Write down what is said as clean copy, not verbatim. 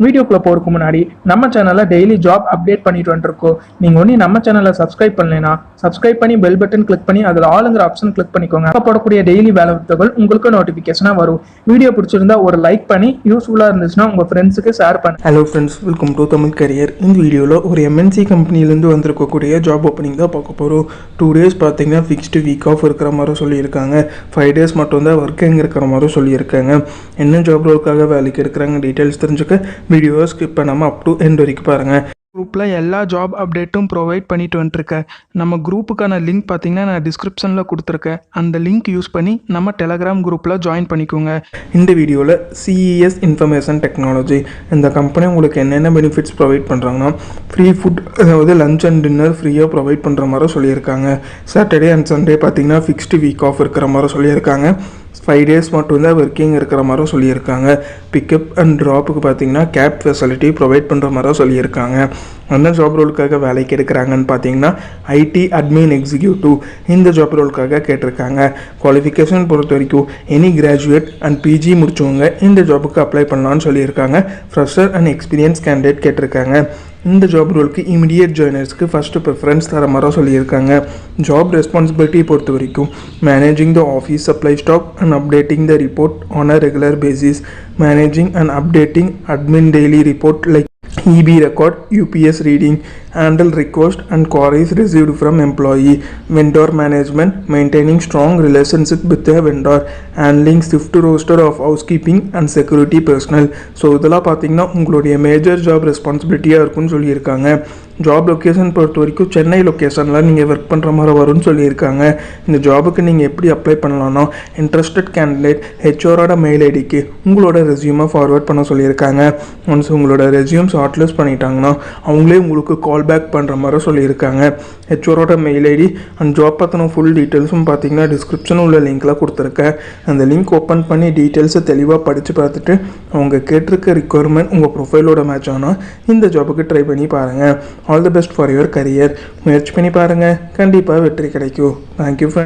வீடியோக்குள்ள போறதுக்கு முன்னாடி நம்ம சேனல்ல டெய்லி ஜாப் அப்டேட் பண்ணிட்டு வந்துருக்கோம். நீங்க ஒண்ணு நம்ம சேனலை சப்ஸ்கிரைப் பண்ணலைனா சப்ஸ்கிரைப் பண்ணி பெல் பட்டன் கிளிக் பண்ணி அதுல ஆளுங்கிற ஆப்ஷன் கிளிக் பண்ணிக்கோங்க. அப்ப போடக்கூடிய டெய்லி வேலை வாய்ப்புகள் உங்களுக்கு நோட்டிபிகேஷனா வரும். வீடியோ பிடிச்சிருந்தா ஒரு லைக் பண்ணி யூஸ்ஃபுல்லா இருந்துச்சுன்னா உங்க ஃப்ரெண்ட்ஸுக்கு ஷேர் பண்ணுங்க. Hello friends, welcome to Tamil career. இந்த வீடியோவில் ஒரு எம்என்சி கம்பெனிலேருந்து வந்திருக்கக்கூடிய ஜாப் ஓப்பனிங் தான் பார்க்க போகிறோம். 2 days பார்த்தீங்கன்னா ஃபிக்ஸ்டு வீக் ஆஃப் இருக்கிற மாதிரி சொல்லியிருக்காங்க. 5 days மட்டும் தான் ஒர்க்கிங் இருக்கிற மாதிரி சொல்லியிருக்காங்க. என்ன ஜாப் ரோலுக்காக வேலைக்கு இருக்கிறாங்க டீட்டெயில்ஸ் தெரிஞ்சுக்க வீடியோவை ஸ்கிப் பண்ணாமல் அப் டு எண்ட் வரைக்கும் பாருங்கள். குரூப்பில் எல்லா ஜாப் அப்டேட்டும் ப்ரொவைட் பண்ணிட்டு வந்துட்டுருக்கேன். நம்ம குரூப்புக்கான லிங்க் பார்த்தீங்கன்னா நான் டிஸ்கிரிப்ஷனில் கொடுத்துருக்கேன். அந்த லிங்க் யூஸ் பண்ணி நம்ம டெலகிராம் குரூப்பில் ஜாயின் பண்ணிக்கோங்க. இந்த வீடியோவில் CES இன்ஃபர்மேஷன் டெக்னாலஜி இந்த கம்பெனி உங்களுக்கு என்னென்ன பெனிஃபிட்ஸ் ப்ரொவைட் பண்ணுறாங்கன்னா ஃப்ரீ ஃபுட், அதாவது லஞ்ச் அண்ட் டின்னர் ஃப்ரீயாக ப்ரொவைட் பண்ணுற மாதிரி சொல்லியிருக்காங்க. சாட்டர்டே அண்ட் சண்டே பார்த்தீங்கன்னா ஃபிக்ஸ்டு வீக் ஆஃப் இருக்கிற மாதிரி சொல்லியிருக்காங்க. 5 days மட்டும் தான் ஒர்க்கிங் இருக்கிற மாதிரி சொல்லியிருக்காங்க. பிக்கப் அண்ட் ட்ராப்புக்கு பார்த்தீங்கன்னா கேப் ஃபெசிலிட்டி ப்ரொவைட் பண்ணுற மாதிரி சொல்லியிருக்காங்க. என்ன ஜாப் ரோலுக்காக வேலைக்கு எடுக்கிறாங்கன்னு பார்த்தீங்கன்னா IT அட்மின் எக்ஸிக்யூட்டிவ் இந்த ஜாப் ரோலுக்காக கேட்டிருக்காங்க. குவாலிஃபிகேஷன் பொறுத்த வரைக்கும் எனி கிராஜுவேட் அண்ட் PG முடிச்சவங்க இந்த ஜாபுக்கு அப்ளை பண்ணலான்னு சொல்லியிருக்காங்க. ஃப்ரெஷர் அண்ட் எக்ஸ்பீரியன்ஸ் கேண்டிடேட் கேட்டிருக்காங்க. இந்த ஜாப் ரோலுக்கு இமிடியேட் ஜாயினர்ஸ்க்கு ஃபஸ்ட்டு ப்ரிஃபரன்ஸ் தர மாதிரி சொல்லியிருக்காங்க. ஜாப் ரெஸ்பான்சிபிலிட்டி பொறுத்த வரைக்கும் managing the office supply stock and updating the report on a regular basis, managing and updating admin daily report like EB record, UPS reading, handle request and queries received from employee, vendor management, maintaining strong relationship with the vendor, handling shift roster of housekeeping and security personnel. So இதெல்லாம் பார்த்தீங்கன்னா உங்களுடைய major job ரெஸ்பான்சிபிலிட்டியாக இருக்குன்னு சொல்லியிருக்காங்க. Job location பொறுத்த வரைக்கும் சென்னை லொக்கேஷனில் நீங்கள் work பண்ணுற மாதிரி வரும்னு சொல்லியிருக்காங்க. இந்த ஜாபுக்கு நீங்கள் எப்படி அப்ளை பண்ணலான்னா இன்ட்ரெஸ்டட் கேண்டிடேட் HRோட மெயில் ஐடிக்கு உங்களோட ரெஸ்யூமை ஃபார்வர்ட் பண்ண சொல்லியிருக்காங்க. ஒன்ஸ் உங்களோட ரெஸ்யூம் ஷார்ட்லிஸ்ட் பண்ணிட்டாங்கன்னா அவங்களே உங்களுக்கு கால் பேக் பண்ணுற மாதிரி சொல்லியிருக்காங்க. HRோட மெயில் ஐடி அண்ட் ஜாப் பற்றின ஃபுல் டீட்டெயில்ஸும் பார்த்தீங்கன்னா டிஸ்கிரிப்ஷன் உள்ள லிங்க்கில் கொடுத்துருக்கேன். அந்த லிங்க் ஓப்பன் பண்ணி டீட்டெயில்ஸை தெளிவாக படித்து பார்த்துட்டு அவங்க கேட்டிருக்க ரிக்குவயர்மெண்ட் உங்கள் ப்ரொஃபைலோட மேட்ச் ஆனால் இந்த ஜாபுக்கு ட்ரை பண்ணி பாருங்கள். All the best for your career. முயற்சி பண்ணி பாருங்கள், கண்டிப்பாக வெற்றி கிடைக்கும். Thank you friend.